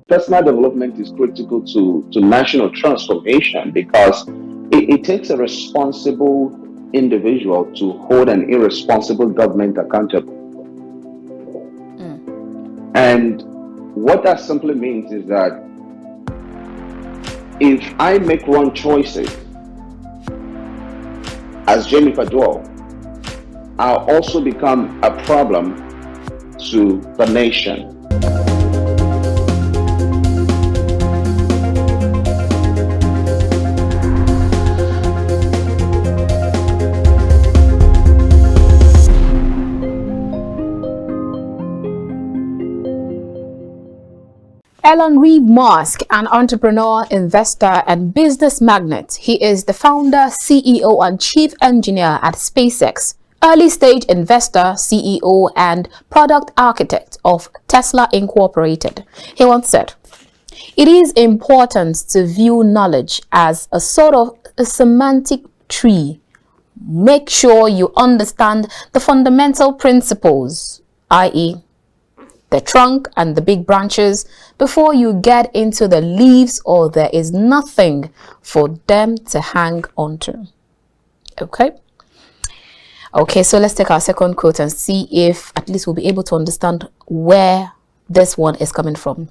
Personal development is critical to national transformation because it takes a responsible individual to hold an irresponsible government accountable. And what that simply means is that if I make wrong choices as Jamie Pajoel, I'll also become a problem to the nation. Elon Musk, an entrepreneur, investor, and business magnate. He is the founder, CEO, and chief engineer at SpaceX, early stage investor, CEO, and product architect of Tesla Incorporated. He once said, "It is important to view knowledge as a sort of a semantic tree. Make sure you understand the fundamental principles, i.e., the trunk and the big branches, before you get into the leaves, or there is nothing for them to hang onto." Okay, so let's take our second quote and see if at least we'll be able to understand where this one is coming from.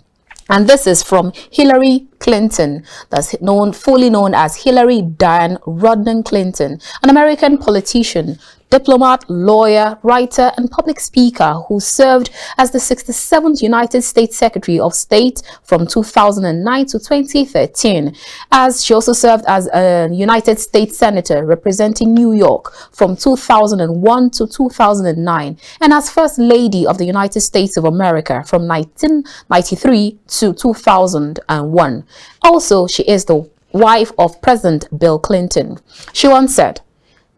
And this is from Hillary Clinton, that's fully known as Hillary Diane Rodham Clinton, an American politician, diplomat, lawyer, writer, and public speaker who served as the 67th United States Secretary of State from 2009 to 2013, as she also served as a United States Senator representing New York from 2001 to 2009, and as First Lady of the United States of America from 1993 to 2001. Also, she is the wife of President Bill Clinton. She once said,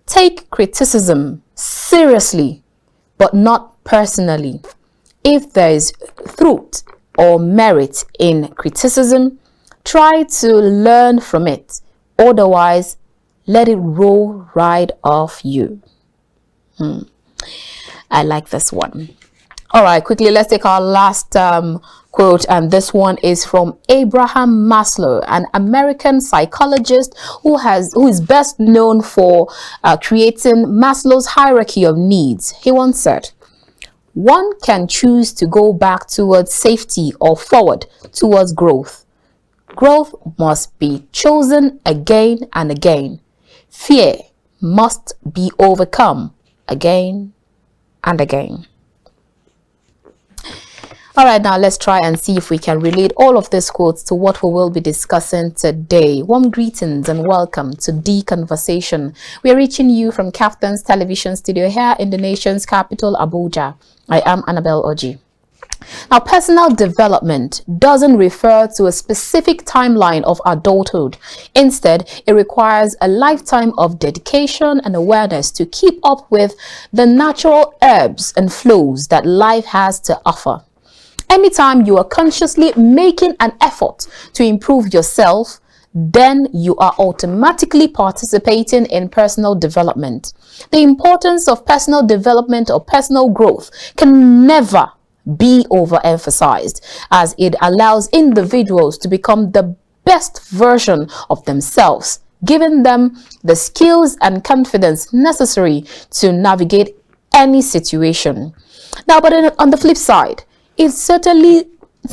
"Take criticism seriously, but not personally. If there is truth or merit in criticism, try to learn from it. Otherwise, let it roll right off you." I like this one. All right, quickly, let's take our last quote, and this one is from Abraham Maslow, an American psychologist who is best known for creating Maslow's hierarchy of needs. He once said, "One can choose to go back towards safety or forward towards growth. Growth must be chosen again and again. Fear must be overcome again and again." All right, now let's try and see if we can relate all of these quotes to what we will be discussing today. Warm greetings and welcome to The Conversation. We are reaching you from KAFTAN's television studio here in the nation's capital, Abuja. I am Annabelle Oji. Now, personal development doesn't refer to a specific timeline of adulthood. Instead, it requires a lifetime of dedication and awareness to keep up with the natural ebbs and flows that life has to offer. Anytime you are consciously making an effort to improve yourself, then you are automatically participating in personal development. The importance of personal development or personal growth can never be overemphasized, as it allows individuals to become the best version of themselves, giving them the skills and confidence necessary to navigate any situation. Now, but on the flip side, it's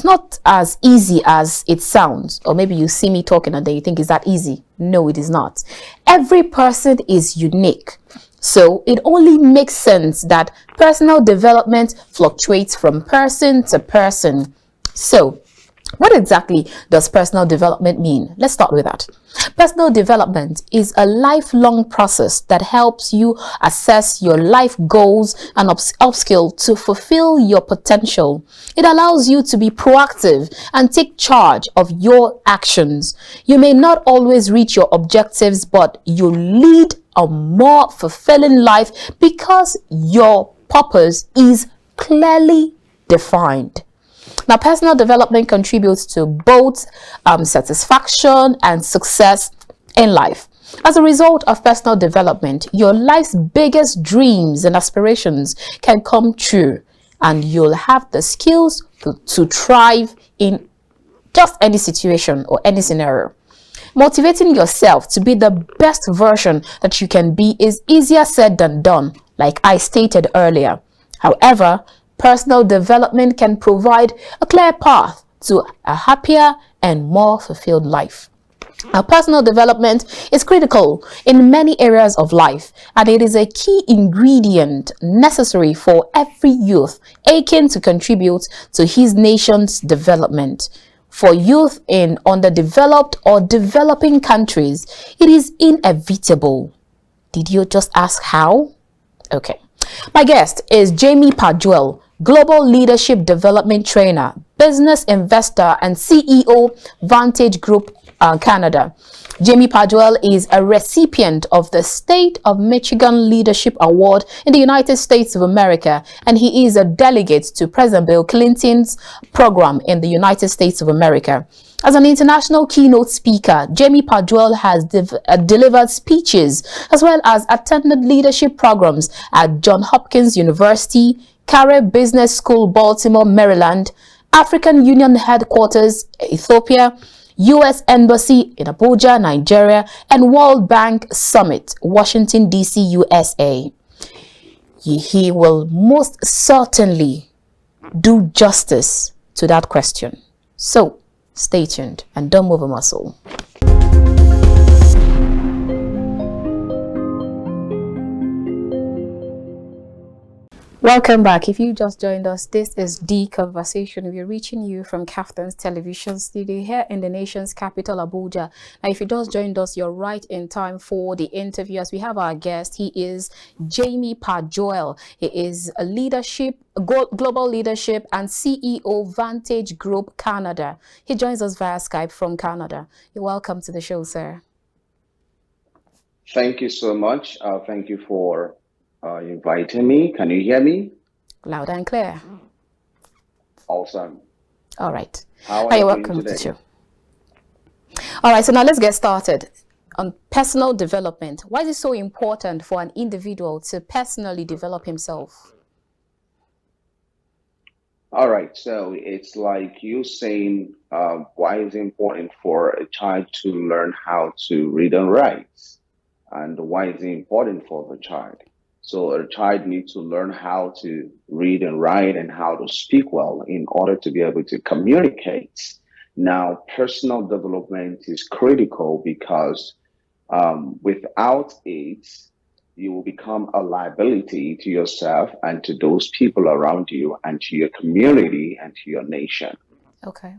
not as easy as it sounds. Or maybe you see me talking and then you think, is that easy? No, it is not. Every person is unique. So it only makes sense that personal development fluctuates from person to person. So what exactly does personal development mean? Let's start with that. Personal development is a lifelong process that helps you assess your life goals and upskill to fulfill your potential. It allows you to be proactive and take charge of your actions. You may not always reach your objectives, but you lead a more fulfilling life because your purpose is clearly defined. Now, personal development contributes to both satisfaction and success in life. As a result of personal development, your life's biggest dreams and aspirations can come true, and you'll have the skills to thrive in just any situation or any scenario. Motivating yourself to be the best version that you can be is easier said than done, like I stated earlier. However, personal development can provide a clear path to a happier and more fulfilled life. Now, personal development is critical in many areas of life, and it is a key ingredient necessary for every youth aching to contribute to his nation's development. For youth in underdeveloped or developing countries, it is inevitable. Did you just ask how? Okay. My guest is Jamie Pajoel, Global Leadership Development Trainer, Business Investor, and CEO, Vantage Group, Canada. Jamie Pajoel is a recipient of the State of Michigan Leadership Award in the United States of America, and he is a delegate to President Bill Clinton's program in the United States of America. As an international keynote speaker, Jamie Pajoel has delivered speeches as well as attended leadership programs at Johns Hopkins University, Carey Business School, Baltimore, Maryland, African Union Headquarters, Ethiopia, U.S. Embassy in Abuja, Nigeria, and World Bank Summit, Washington, D.C., USA. He will most certainly do justice to that question. So, stay tuned and don't move a muscle. Welcome back. If you just joined us, this is The Conversation. We're reaching you from KAFTAN's television studio here in the nation's capital, Abuja. Now, if you just joined us, you're right in time for the interview as we have our guest. He is Jamie Pajoel. He is a global leadership and CEO, Vantage Group, Canada. He joins us via Skype from Canada. You're welcome to the show, sir. Thank you so much. Thank you for inviting me. Can you hear me? Loud and clear. Awesome. All right. How Hi, are you welcome doing to the today? show. All right, so now let's get started on personal development. Why is it so important for an individual to personally develop himself? All right. So it's like you saying, why is it important for a child to learn how to read and write? And why is it important for the child? So a child needs to learn how to read and write and how to speak well in order to be able to communicate. Now, personal development is critical because without it, you will become a liability to yourself and to those people around you and to your community and to your nation. Okay.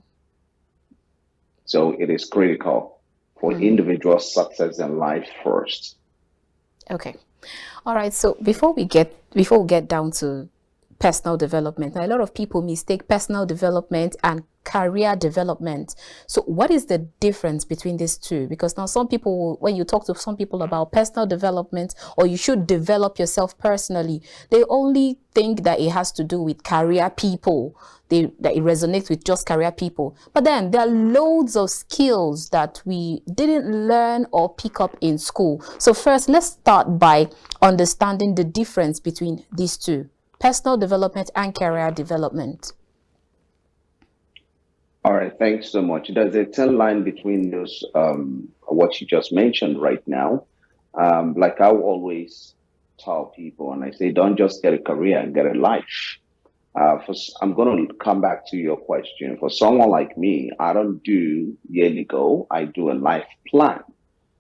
So it is critical for individual success in life first. Okay. All right. So before we get down to personal development, a lot of people mistake personal development and career development. So what is the difference between these two? Because now some people, when you talk to some people about personal development or you should develop yourself personally, they only think that it has to do with career people, that it resonates with just career people. But then there are loads of skills that we didn't learn or pick up in school. So first, let's start by understanding the difference between these two, personal development and career development. All right, thanks so much. There's a thin line between those, what you just mentioned right now. Like I always tell people, and I say, don't just get a career and get a life. I'm going to come back to your question. For someone like me, I don't do yearly goal. I do a life plan.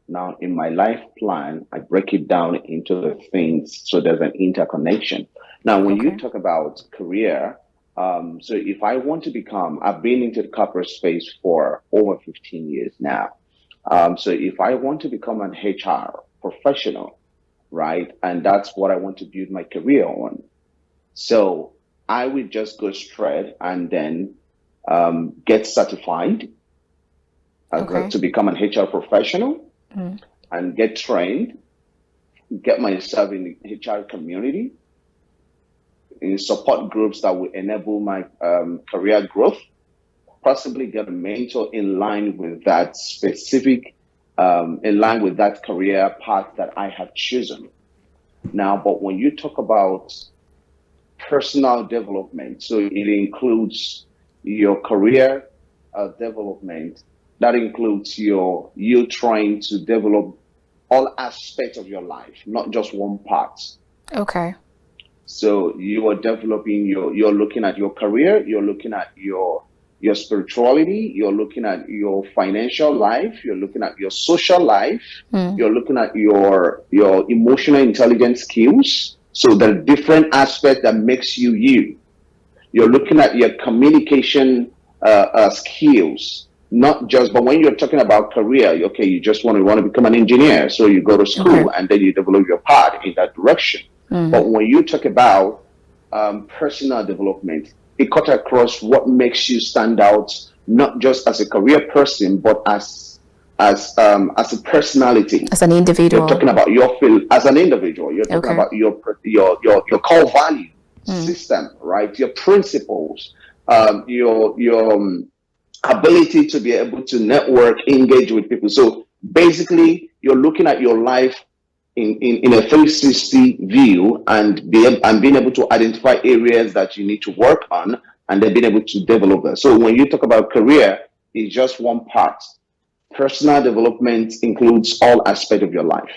Now, in my life plan, I break it down into the things so there's an interconnection. Now, when you talk about career, so if I want to become, I've been into the corporate space for over 15 years now. So if I want to become an HR professional, right, and that's what I want to build my career on. So I would just go straight and then get certified to become an HR professional and get trained, get myself in the HR community, in support groups that will enable my career growth, possibly get a mentor in line with that specific, in line with that career path that I have chosen. Now, but when you talk about personal development, so it includes your career development, that includes you trying to develop all aspects of your life, not just one part. Okay. So you are developing you're looking at your career, you're looking at your spirituality, you're looking at your financial life, you're looking at your social life, you're looking at your emotional intelligence skills. So there are different aspects that makes you you. You're looking at your communication skills, not just. But when you're talking about career, okay, you just want to become an engineer, so you go to school and then you develop your path in that direction. But when you talk about personal development, it cuts across what makes you stand out, not just as a career person, but as a personality. As an individual. You're talking about your field as an individual. You're talking about your core value system, right? Your principles, your ability to be able to network, engage with people. So basically, you're looking at your life in a 360 view and being able to identify areas that you need to work on and then being able to develop that. So when you talk about career, it's just one part. Personal development includes all aspects of your life.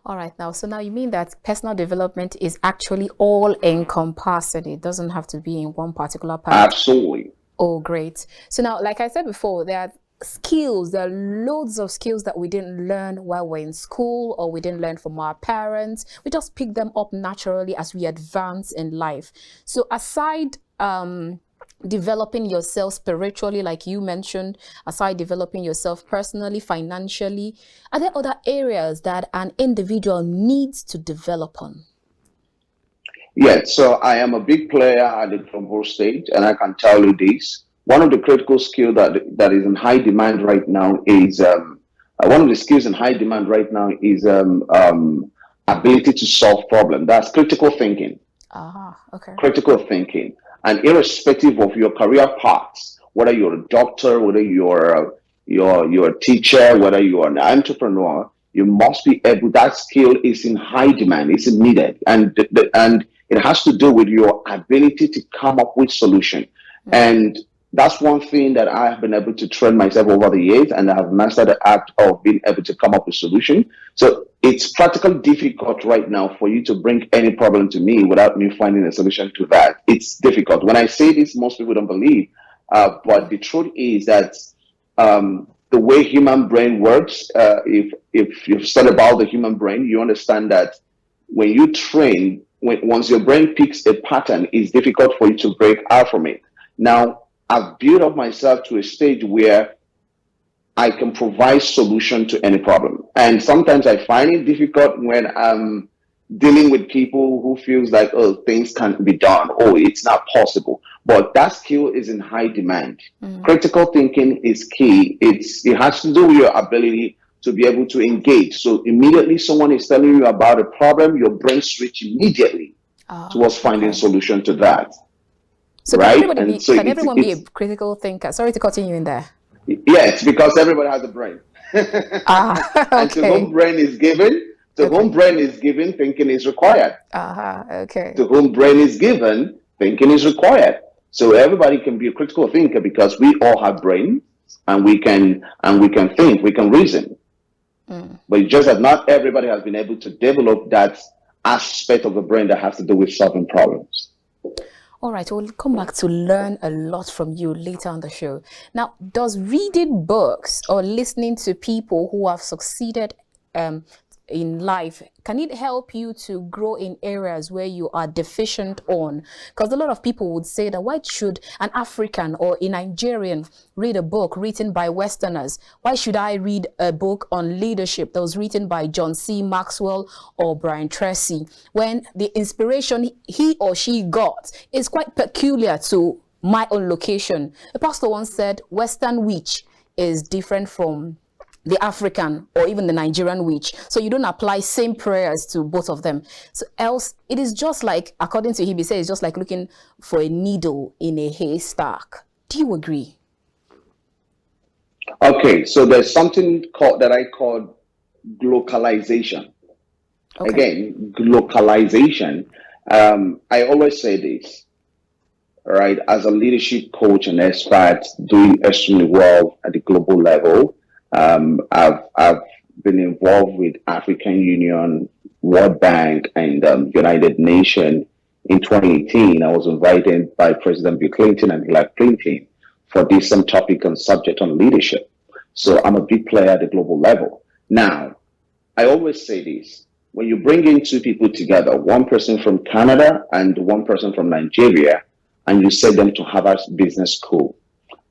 All right, now, so now you mean that personal development is actually all encompassing. It doesn't have to be in one particular part. Absolutely. Oh, great. So now, like I said before, there are skills, there are loads of skills that we didn't learn while we're in school or we didn't learn from our parents. We just pick them up naturally as we advance in life. So aside developing yourself spiritually, like you mentioned, aside developing yourself personally, financially, are there other areas that an individual needs to develop on? Yes, so I am a big player at the global stage, and I can tell you this. One of the critical skills that is in high demand right now is one of the skills in high demand right now is ability to solve problems. That's critical thinking. Okay. Critical thinking. And irrespective of your career paths, whether you're a doctor, whether you're a teacher, whether you're an entrepreneur, you must be able. That skill is in high demand. It's needed, and it has to do with your ability to come up with solution. And that's one thing that I have been able to train myself over the years, and I have mastered the art of being able to come up with solution. So it's practically difficult right now for you to bring any problem to me without me finding a solution to that. It's difficult. When I say this, most people don't believe, but the truth is that the way human brain works, if you've studied about the human brain, you understand that when you train, once your brain picks a pattern, it's difficult for you to break out from it. Now, I've built up myself to a stage where I can provide solution to any problem. And sometimes I find it difficult when I'm dealing with people who feels like, oh, things can't be done. Oh, it's not possible. But that skill is in high demand. Critical thinking is key. It has to do with your ability to be able to engage. So immediately someone is telling you about a problem, your brain switch immediately towards finding solution to that. So right? Can everyone be a critical thinker? Sorry to cut you in there. Yes, because everybody has a brain. Okay. And to whom brain is given, whom brain is given, thinking is required. Okay. To whom brain is given, thinking is required. So everybody can be a critical thinker because we all have brains and we can think, we can reason. But it's just that not everybody has been able to develop that aspect of the brain that has to do with solving problems. All right, we'll come back to learn a lot from you later on the show. Now, does reading books or listening to people who have succeeded in life, can it help you to grow in areas where you are deficient on? Because a lot of people would say that why should an African or a Nigerian read a book written by Westerners? Why should I read a book on leadership that was written by John C. Maxwell or Brian Tracy, when the inspiration he or she got is quite peculiar to my own location? A pastor once said, Western witch is different from the African or even the Nigerian witch. So you don't apply same prayers to both of them. So else it is just like, according to him, he says it's just like looking for a needle in a haystack. Do you agree? Okay, so there's something that I call glocalization. Okay. Again, glocalization. I always say this. right, as a leadership coach and expert, doing extremely well at the global level. I've been involved with African Union, World Bank, and United Nations. In 2018, I was invited by President Bill Clinton and Hillary Clinton for this some topic and subject on leadership. So I'm a big player at the global level. Now, I always say this. When you bring in two people together, one person from Canada and one person from Nigeria, and you send them to Harvard Business School,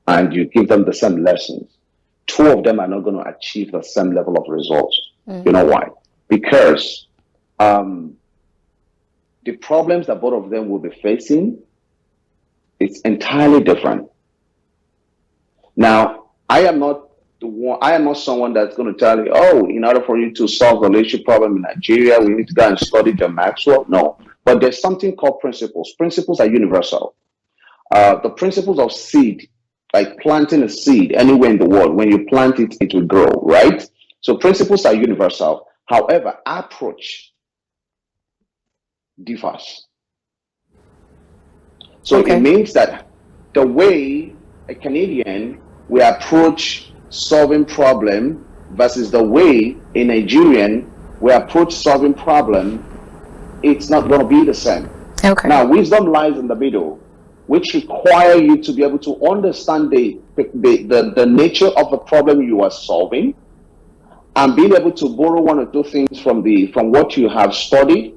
and you give them the same lessons, two of them are not going to achieve the same level of results. You know why? Because the problems that both of them will be facing, it's entirely different. Now, I am not someone that's going to tell you, oh, in order for you to solve the leadership problem in Nigeria, we need to go and study John Maxwell. No, but there's something called principles. Principles are universal. The principles of seed, like planting a seed anywhere in the world, when you plant it, it will grow, right? So principles are universal. However, approach differs. So it means that the way a Canadian will approach solving problem versus the way a Nigerian will approach solving problem, it's not going to be the same. Okay. Now, wisdom lies in the middle, which require you to be able to understand the nature of the problem you are solving, and being able to borrow one or two things from what you have studied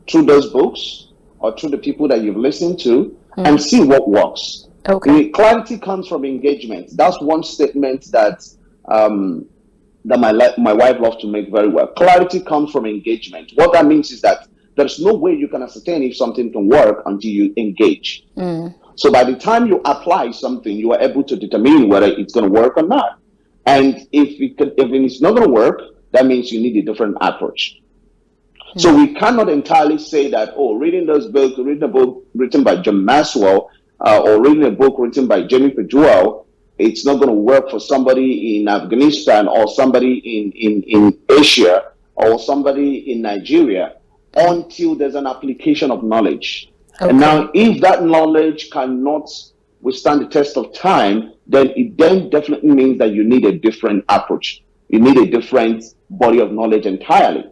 through those books or through the people that you've listened to, and see what works. Okay. The clarity comes from engagement. That's one statement that my wife loves to make very well. Clarity comes from engagement. What that means is that there's no way you can ascertain if something can work until you engage. So by the time you apply something, you are able to determine whether it's going to work or not. And if it's not going to work, that means you need a different approach. So we cannot entirely say that, reading a book written by John Maxwell, or reading a book written by Jamie Pajoel, it's not going to work for somebody in Afghanistan or somebody in Asia or somebody in Nigeria until there's an application of knowledge. Okay. And now, if that knowledge cannot withstand the test of time, then it definitely means that you need a different approach. You need a different body of knowledge entirely,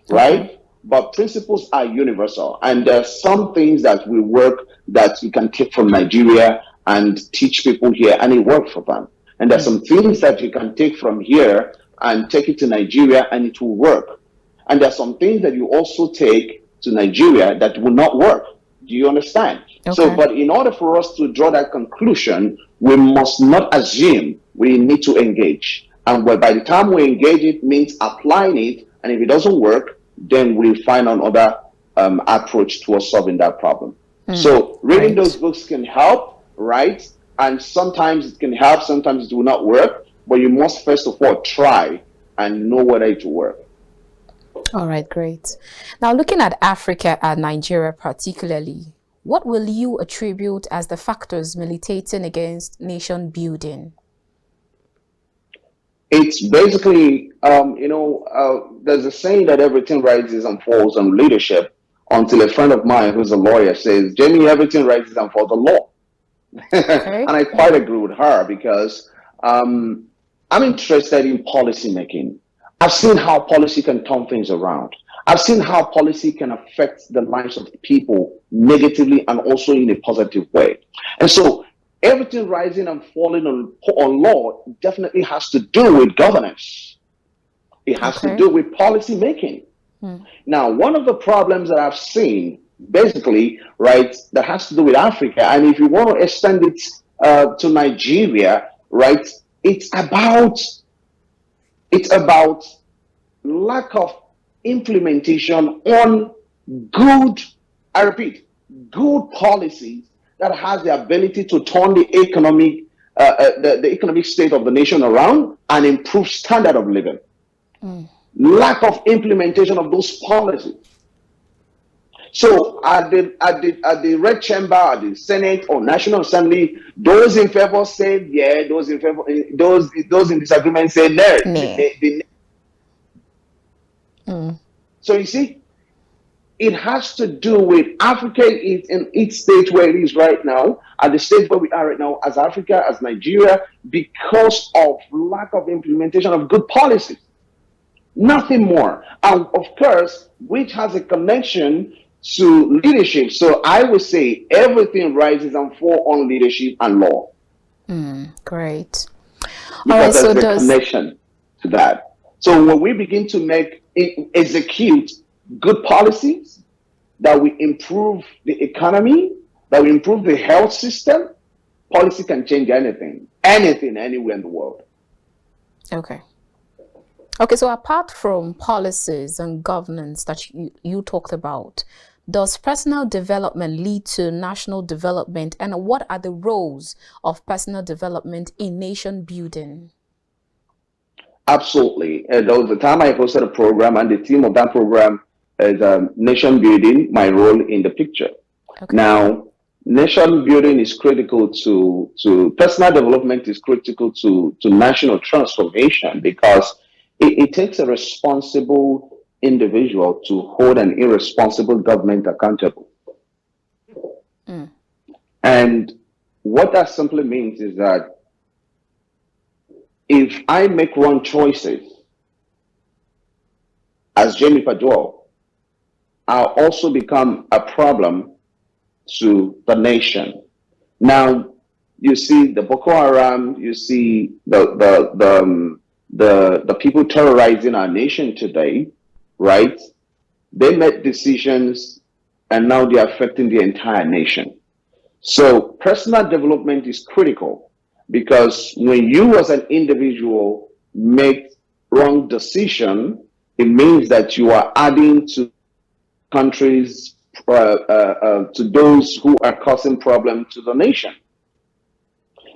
right? But principles are universal, and there are some things that will work that you can take from Nigeria and teach people here, and it works for them. And there's some things that you can take from here and take it to Nigeria, and it will work. And there's some things that you also take to Nigeria that will not work. Do you understand? Okay. So, but in order for us to draw that conclusion, we must not assume. We need to engage. And by the time we engage, it means applying it. And if it doesn't work, then we find another approach towards solving that problem. So reading those books can help, right? And sometimes it can help, sometimes it will not work. But you must first of all try and know whether it will work. All right, great. Now, looking at Africa and Nigeria particularly, what will you attribute as the factors militating against nation building? It's basically, there's a saying that everything rises and falls on leadership, until a friend of mine who's a lawyer says, Jamie, everything rises and falls on law. Okay. And I quite agree with her, because I'm interested in policy making. I've seen how policy can turn things around. I've seen how policy can affect the lives of people negatively and also in a positive way. And so everything rising and falling on law definitely has to do with governance. It has to do with policy making. Now, one of the problems that I've seen, basically, right, that has to do with Africa, and if you want to extend it to Nigeria, right, it's about lack of implementation on good policies that has the ability to turn the economic state of the nation around and improve standard of living. Lack of implementation of those policies. So at the Red Chamber, at the Senate or National Assembly, those in favor said yeah, those in disagreement said no. So you see, it has to do with Africa is in its stage where it is right now, at the stage where we are right now as Africa, as Nigeria, because of lack of implementation of good policies. Nothing more. And of course, which has a connection to leadership. So I would say everything rises and falls on leadership and law. Great. Because there's a connection to that. So when we begin to execute good policies that will improve the economy, that will improve the health system, policy can change anything, anywhere in the world. Okay. Okay, so apart from policies and governance that you talked about, does personal development lead to national development? And what are the roles of personal development in nation building? Absolutely. And there was a time I hosted a program, and the theme of that program is nation building, my role in the picture. Okay. Now, nation building is critical to personal development is critical to national transformation, because it takes a responsible individual to hold an irresponsible government accountable. And what that simply means is that if I make wrong choices as Jamie Pajoel, I'll also become a problem to the nation. Now, you see the Boko Haram, you see the people terrorizing our nation today, right? They made decisions and now they're affecting the entire nation. So personal development is critical, because when you as an individual make wrong decision, it means that you are adding to countries, to those who are causing problems to the nation.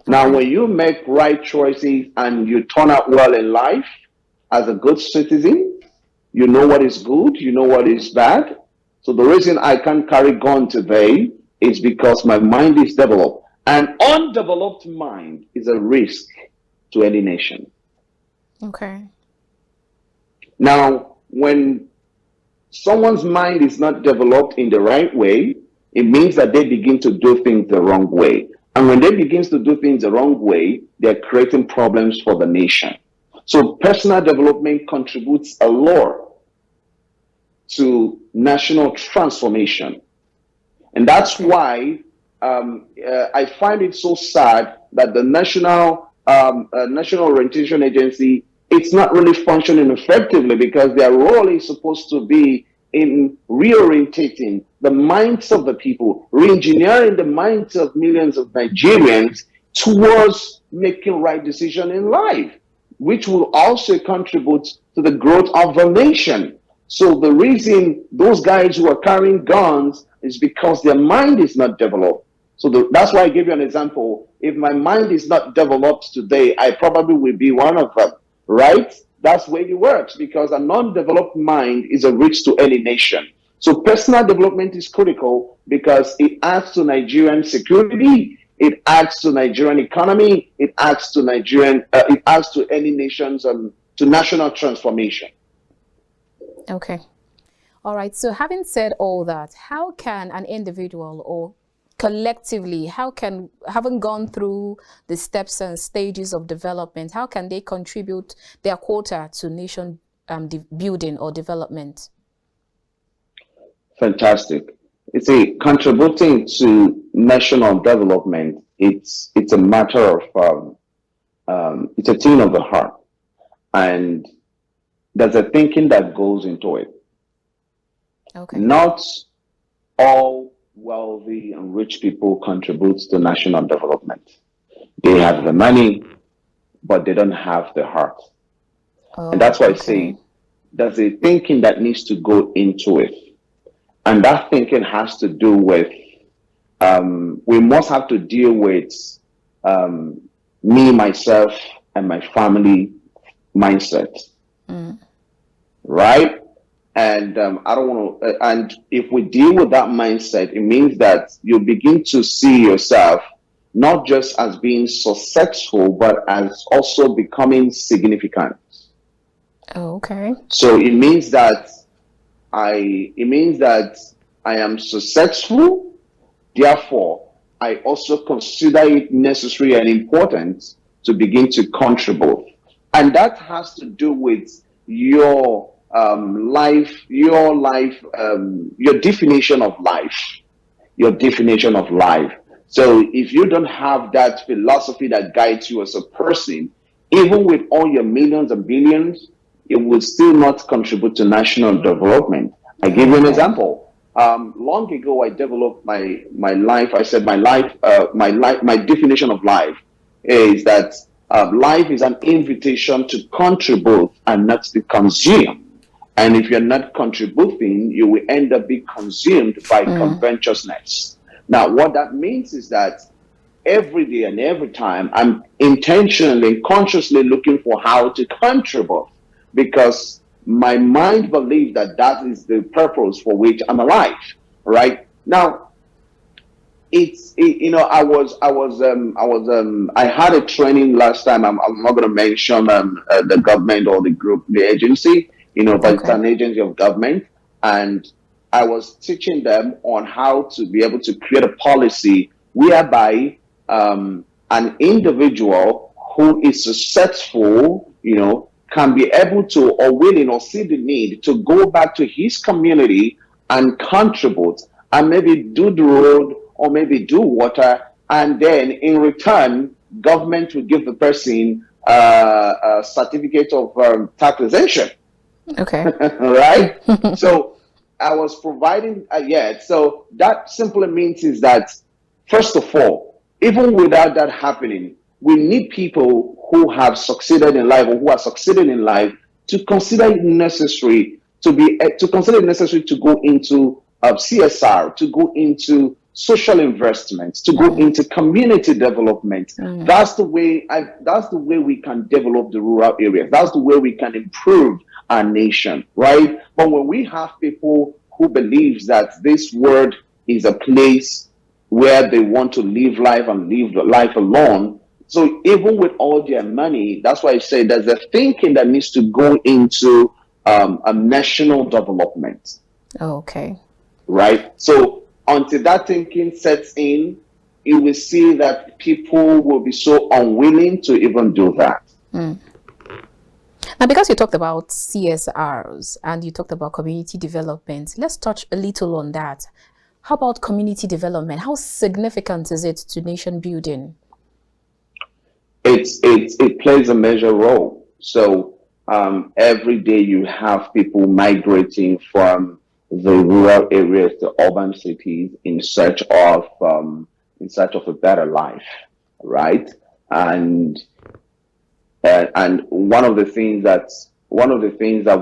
Now, when you make right choices and you turn out well in life as a good citizen, you know what is good, you know what is bad. So the reason I can't carry gun today is because my mind is developed. An undeveloped mind is a risk to any nation. Okay. Now, when someone's mind is not developed in the right way, it means that they begin to do things the wrong way. And when they begin to do things the wrong way, they're creating problems for the nation. So personal development contributes a lot to national transformation. And that's why I find it so sad that the National Orientation Agency, it's not really functioning effectively, because their role is supposed to be in reorientating the minds of the people, re-engineering the minds of millions of Nigerians towards making right decisions in life, which will also contribute to the growth of the nation. So the reason those guys who are carrying guns is because their mind is not developed. So that's why I give you an example. If my mind is not developed today, I probably will be one of them, right? That's the way it works, because a non-developed mind is a risk to any nation. So personal development is critical because it adds to Nigerian security, it adds to Nigerian economy, it adds to it adds to any nation's to national transformation. Okay. All right. So having said all that, how can an individual or collectively, having gone through the steps and stages of development, how can they contribute their quota to nation building or development? Fantastic. It's contributing to national development. It's a matter of it's a thing of the heart, and there's a thinking that goes into it. Okay. Not all wealthy and rich people contribute to national development. They have the money, but they don't have the heart. Oh, and that's why I say there's a thinking that needs to go into it. And that thinking has to do with, we must have to deal with me, myself, and my family mindset. Right? And I don't want to, and if we deal with that mindset, it means that you begin to see yourself not just as being successful, but as also becoming significant. Oh, okay. So it means that it means that I am successful. Therefore, I also consider it necessary and important to begin to contribute. And that has to do with your your definition of life, your definition of life. So if you don't have that philosophy that guides you as a person, even with all your millions and billions, it will still not contribute to national development. I give you an example. Long ago, I developed my life. I said my definition of life is that life is an invitation to contribute and not to consume. And if you're not contributing, you will end up being consumed by covetousness. Now, what that means is that every day and every time, I'm intentionally, consciously looking for how to contribute, because my mind believes that that is the purpose for which I'm alive. Right now, I had a training last time. I'm not going to mention the government or the group, the agency, but it's an agency of government. And I was teaching them on how to be able to create a policy whereby an individual who is successful, can be able to, or willing, or see the need to go back to his community and contribute, and maybe do the road or maybe do water, and then in return, government will give the person a certificate of taxation. Okay. Right? So I was providing, so that simply means is that, first of all, even without that happening, we need people who have succeeded in life, or who are succeeding in life, to consider it necessary to go into CSR, to go into social investments, to go into community development. That's the way we can develop the rural areas. That's the way we can improve our nation, right? But when we have people who believes that this world is a place where they want to live life and live life alone, so even with all their money, that's why I say there's a thinking that needs to go into a national development. Okay. Right? So until that thinking sets in, you will see that people will be so unwilling to even do that. Now, because you talked about CSRs and you talked about community development, let's touch a little on that. How about community development? How significant is it to nation building? It plays a major role. So every day you have people migrating from the rural areas to urban cities in search of a better life, right? And one of the things that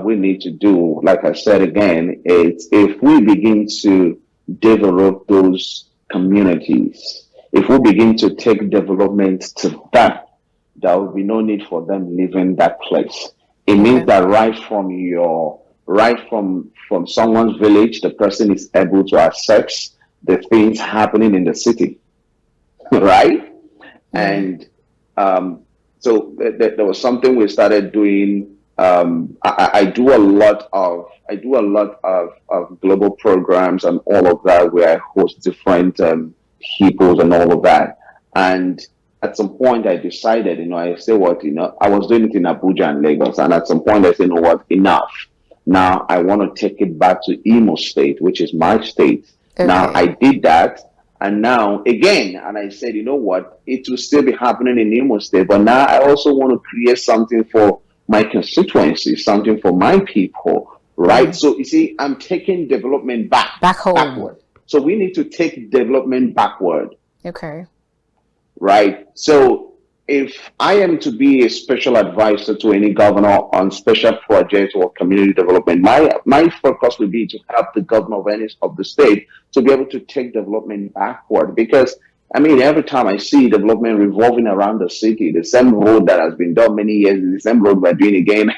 we need to do, like I said again, is if we begin to develop those communities, if we begin to take development to that, there will be no need for them leaving that place. It means that right from someone's village, the person is able to access the things happening in the city, right? And so there was something we started doing. I do a lot of global programs and all of that, where I host different peoples and all of that. And at some point, I decided, I say I was doing it in Abuja and Lagos, and at some point, I said, enough. Now I want to take it back to Imo State, which is my state. Okay. Now I did that. And now again, and I said, it will still be happening in Imo State, but now I also want to create something for my constituency, something for my people, right? So you see, I'm taking development back home. Backward. So we need to take development backward. Okay. Right. So if I am to be a special advisor to any governor on special projects or community development, my focus will be to help the governor of the state to be able to take development backward. Because every time I see development revolving around the city, the same road that has been done many years is the same road we're doing again.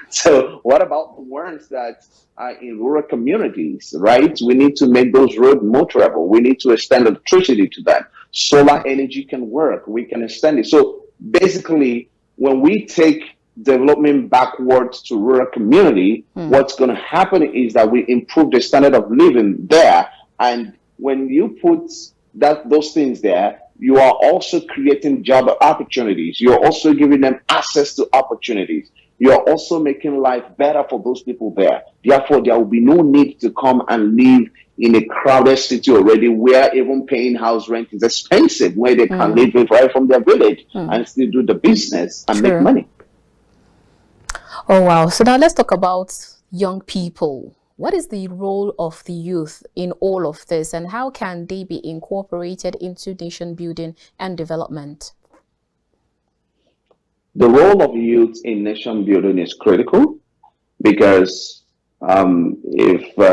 So what about the ones that are in rural communities, right? We need to make those roads more travelable. We need to extend electricity to them. Solar energy can work. We can extend it. So basically, when we take development backwards to rural community, what's going to happen is that we improve the standard of living there. And when you put those things there, you are also creating job opportunities. You're also giving them access to opportunities. You're also making life better for those people there. Therefore, there will be no need to come and live in a crowded city already where even paying house rent is expensive, where they can live right from their village and still do the business and make money. Oh, wow. So now let's talk about young people. What is the role of the youth in all of this, and how can they be incorporated into nation building and development? The role of youth in nation building is critical because if I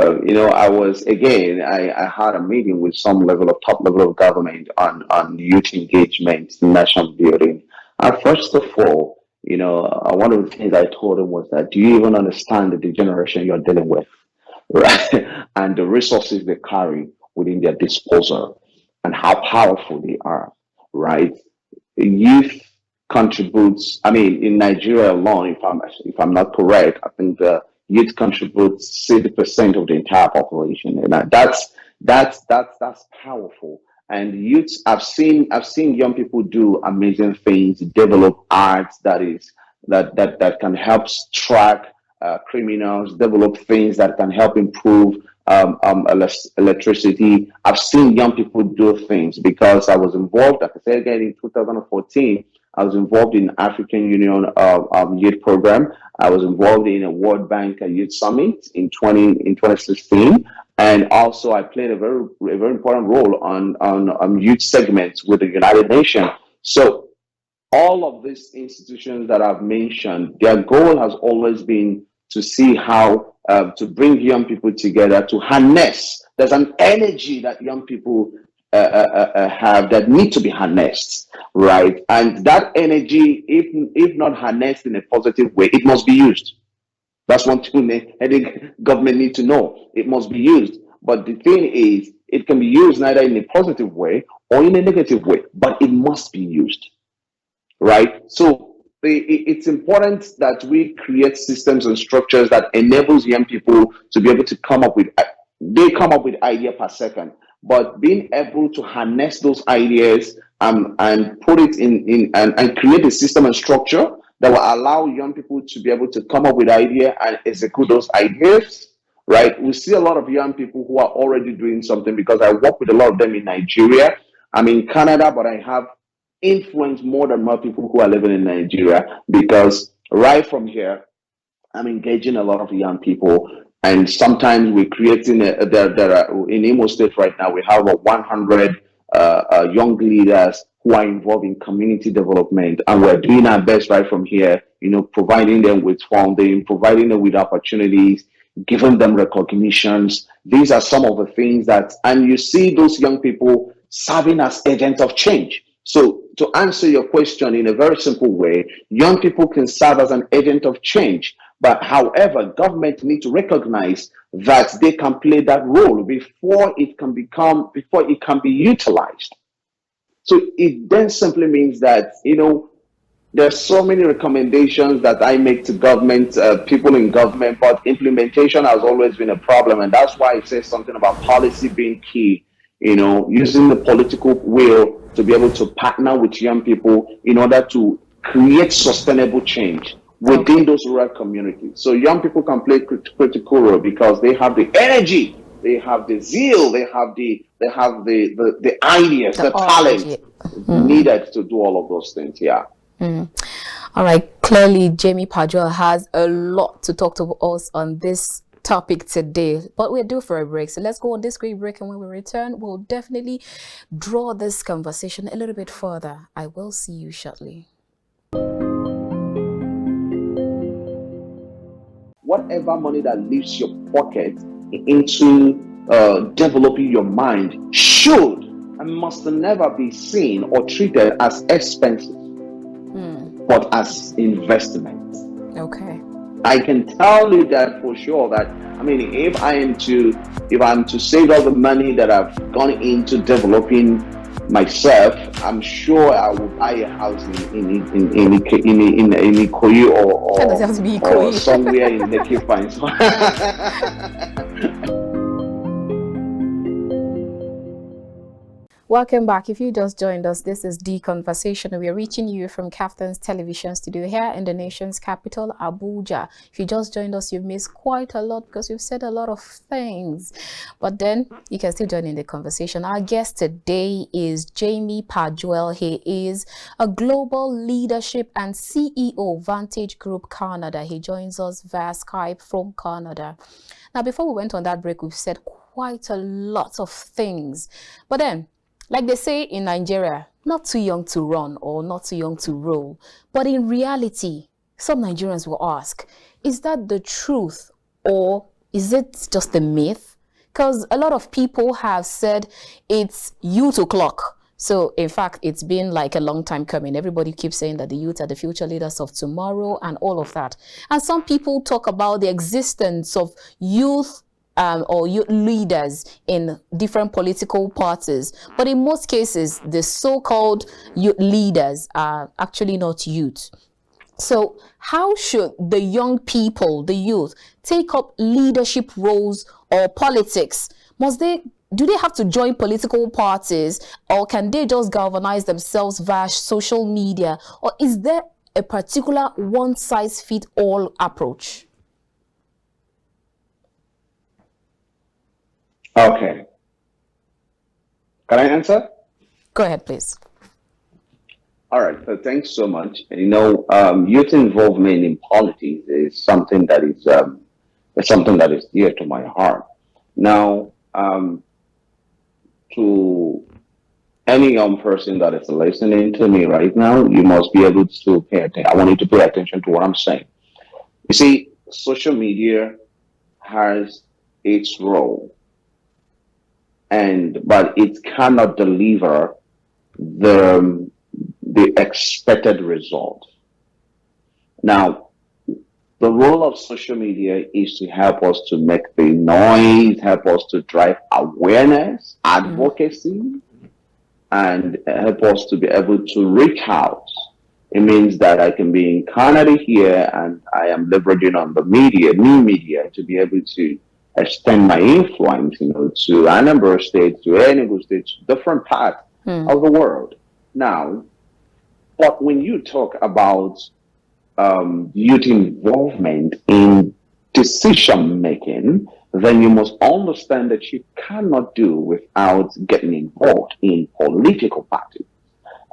had a meeting with some top level of government on youth engagement, nation building. And first of all, one of the things I told them was that, do you even understand the generation you're dealing with, right? And the resources they carry within their disposal and how powerful they are, right? Youth contributes. I mean, in Nigeria alone, if I'm not correct, I think the youth contributes 60% of the entire population, and that's powerful. And youth, I've seen young people do amazing things, develop arts that can help track criminals, develop things that can help improve electricity. I've seen young people do things because I was involved, like I said again, in 2014. I was involved in African Union youth program. I was involved in a World Bank Youth Summit in 2016, and also I played a very important role on youth segments with the United Nations. So all of these institutions that I've mentioned, their goal has always been to see how to bring young people together, to harness. There's an energy that young people have that need to be harnessed, right? And that energy, if not harnessed in a positive way, it must be used. That's one thing I think government need to know. It must be used. But the thing is, it can be used neither in a positive way or in a negative way, but it must be used, right? So it's important that we create systems and structures that enables young people to be able to come up with idea per second, but being able to harness those ideas and put it in and create a system and structure that will allow young people to be able to come up with idea and execute those ideas, right? We see a lot of young people who are already doing something because I work with a lot of them in Nigeria. I'm in Canada, but I have influenced more than more people who are living in Nigeria because right from here, I'm engaging a lot of young people. And sometimes we're creating, in Imo State right now, we have 100 young leaders who are involved in community development. And we're doing our best right from here, providing them with funding, providing them with opportunities, giving them recognitions. These are some of the things and you see those young people serving as agents of change. So to answer your question in a very simple way, young people can serve as an agent of change. But however, government need to recognize that they can play that role before it can be utilized. So it then simply means that, there's so many recommendations that I make to government, people in government, but implementation has always been a problem. And that's why it says something about policy being key, using the political will to be able to partner with young people in order to create sustainable change within those rural communities. So young people can play critical role because they have the energy, they have the zeal, they have the ideas, the talent needed to do all of those things. Yeah. All right. Clearly, Jamie Pajoel has a lot to talk to us on this topic today, but we're due for a break. So let's go on this great break, and when we return, we'll definitely draw this conversation a little bit further. I will see you shortly. Whatever money that leaves your pocket into developing your mind should and must never be seen or treated as expenses, but as investment. Okay. I can tell you that for sure that, if I'm to save all the money that I've gone into developing myself, I'm sure I would buy a house in Ikoyi That doesn't have to be or Ikoyi. somewhere in Lekki Fine. Welcome back. If you just joined us, this is The Conversation. We are reaching you from KAFTAN's television studio here in the nation's capital, Abuja. If you just joined us, you've missed quite a lot because we've said a lot of things. But then you can still join in the conversation. Our guest today is Jamie Pajoel. He is a global leadership and CEO, Vantage Group Canada. He joins us via Skype from Canada. Now, before we went on that break, we've said quite a lot of things. But then, like they say in Nigeria, not too young to run or not too young to roll. But in reality, some Nigerians will ask, is that the truth or is it just a myth? Because a lot of people have said it's youth o'clock. So in fact, it's been like a long time coming. Everybody keeps saying that the youth are the future leaders of tomorrow and all of that. And some people talk about the existence of youth or youth leaders in different political parties. But in most cases, the so-called youth leaders are actually not youth. So how should the young people, the youth, take up leadership roles or politics? Do they have to join political parties, or can they just galvanize themselves via social media? Or is there a particular one-size-fits-all approach? Okay. Can I answer? Go ahead, please. All right. So thanks so much. Youth involvement in politics is something that is dear to my heart. Now, to any young person that is listening to me right now, you must be able to pay attention. I want you to pay attention to what I'm saying. You see, social media has its role, but it cannot deliver the expected result. Now, the role of social media is to help us to make the noise, help us to drive awareness, advocacy, and help us to be able to reach out. It means that I can be in Canada here and I am leveraging on the media, new media, to be able to extend my influence, to Anambra State, to Enugu State, to different parts of the world. Now, but when you talk about youth involvement in decision making, then you must understand that you cannot do without getting involved in political parties,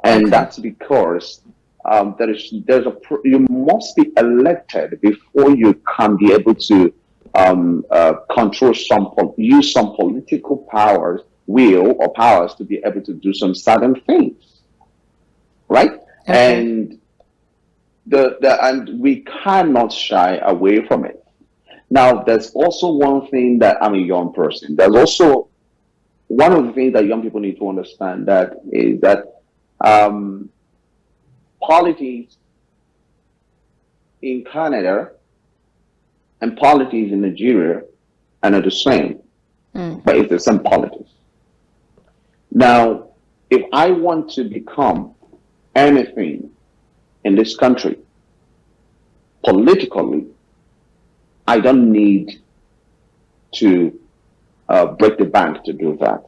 and that's because you must be elected before you can be able to use some political powers to be able to do some certain things, right? Okay. And and we cannot shy away from it. Now, there's also one thing that I'm a young person. There's also one of the things that young people need to understand is that politics in Canada and politics in Nigeria are not the same, but it's the same politics. Now, if I want to become anything in this country politically, I don't need to break the bank to do that.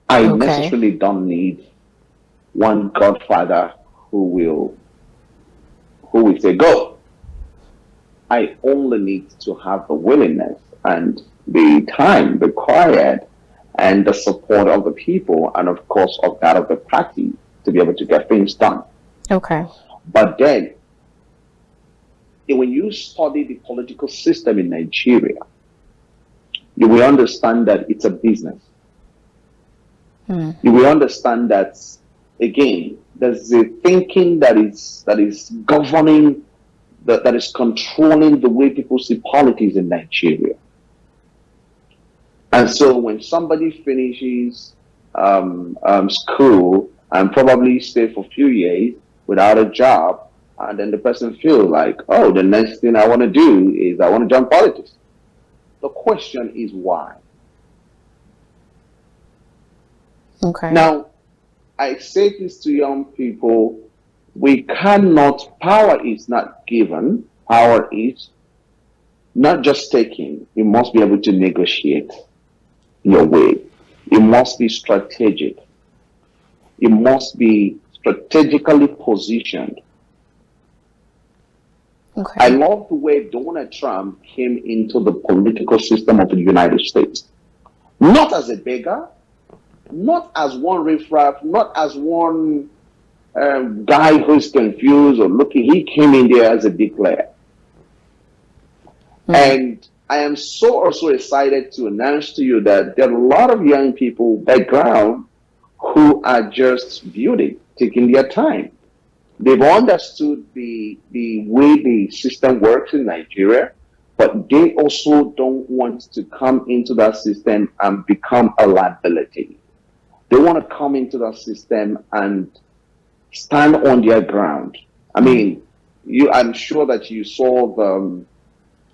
I necessarily don't need one godfather who will say go. I only need to have the willingness and the time required and the support of the people and of course of that of the party to be able to get things done. Okay. But then when you study the political system in Nigeria, you will understand that it's a business. You will understand that, again, there's a thinking that is governing, that is controlling the way people see politics in Nigeria. And so when somebody finishes school and probably stay for a few years without a job, and then the person feels like, oh, the next thing I want to do is I want to jump politics. The question is why? Okay. Now, I say this to young people, power is not given, power is not just taken. You must be able to negotiate your way. You must be strategic. You must be strategically positioned. Okay. I love the way Donald Trump came into the political system of the United States. Not as a beggar, not as one riffraff, not as one guy who's confused or looking. He came in there as a big player. And I am so excited to announce to you that there are a lot of young people background who are just building, taking their time. They've understood the way the system works in Nigeria, but they also don't want to come into that system and become a liability. They want to come into that system and stand on their ground. I mean, I'm sure that you saw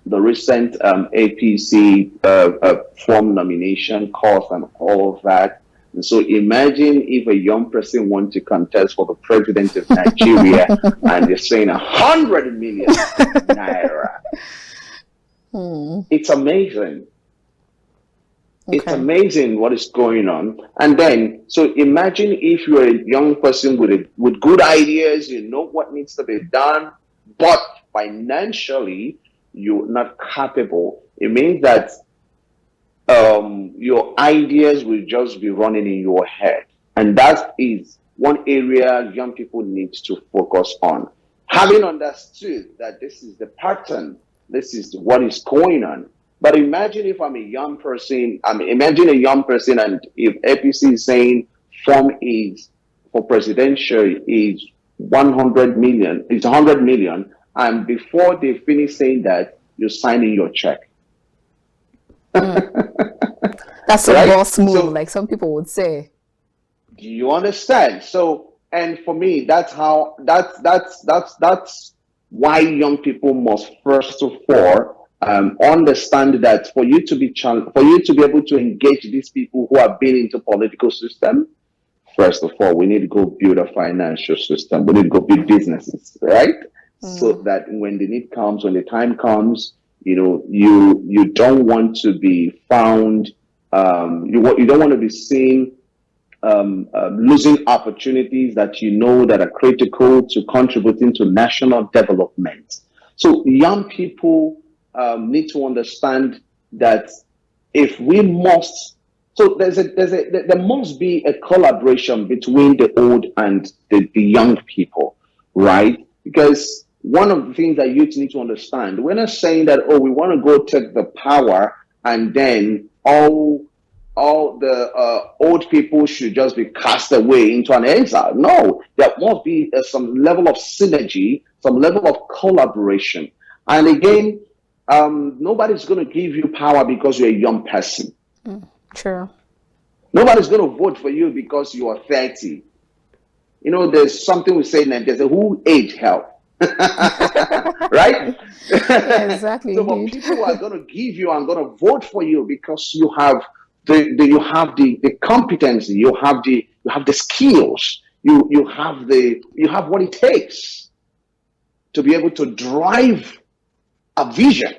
the recent APC form nomination cost and all of that. And so imagine if a young person wants to contest for the president of Nigeria and they're saying 100 million naira. It's amazing. Okay. It's amazing what is going on. And then, so imagine if you're a young person with good ideas, you know what needs to be done, but financially you're not capable. It means that your ideas will just be running in your head. And that is one area young people need to focus on. Having understood that this is the pattern, this is what is going on. But imagine if I'm a young person, imagine a young person, and if APC is saying form is for presidential is 100 million, it's 100 million, and before they finish saying that, you're signing your check. That's a boss move, like some people would say. Do you understand? So, and for me, that's why young people must first of all understand that for you to be able to engage these people who have been into political system, first of all, we need to go build a financial system. We need to go build businesses, right? So that when the time comes, you know, you don't want to be found. You don't want to be seen losing opportunities that you know that are critical to contributing to national development. So young people need to understand that if we must, so there must be a collaboration between the old and the young people, right? Because one of the things that youth need to understand, we're not saying that, oh, we want to go take the power and then all the old people should just be cast away into an exile. No, there must be some level of synergy, some level of collaboration. And again, nobody's going to give you power because you're a young person. True. Nobody's going to vote for you because you are 30. You know, there's something we say in Nigeria, who age help? Right? Yeah, exactly. So but people are going to give you and going to vote for you because you have the competency, you have the skills, you have what it takes to be able to drive a vision.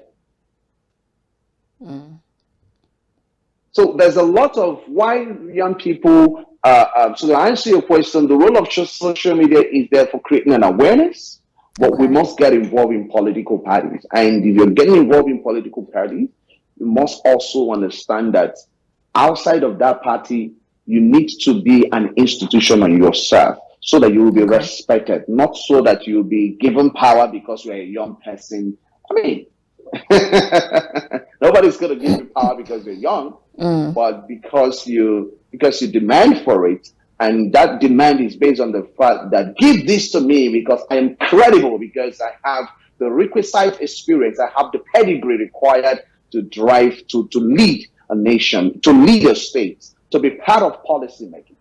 So there's a lot of why young people. So to answer your question, the role of social media is there for creating an awareness, but we must get involved in political parties. And if you're getting involved in political parties, you must also understand that outside of that party, you need to be an institution on yourself so that you will be respected, not so that you'll be given power because you're a young person. I mean, nobody's going to give you power because you're young, but because you demand for it. And that demand is based on the fact that give this to me because I am credible, because I have the requisite experience, I have the pedigree required to drive, to lead a nation, to lead a state, to be part of policy making.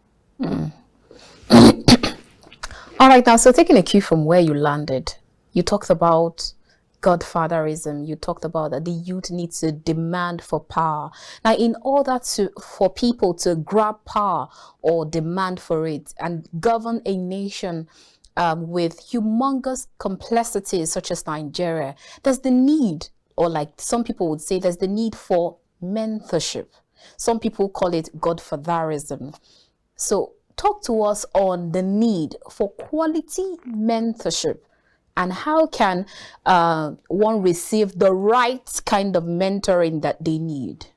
All right, now, so taking a cue from where you landed, you talked about godfatherism. You talked about that the youth needs to demand for power. Now, in order for people to grab power or demand for it and govern a nation with humongous complexities such as Nigeria, there's the need, or like some people would say, there's the need for mentorship. Some people call it godfatherism. So talk to us on the need for quality mentorship and how can one receive the right kind of mentoring that they need.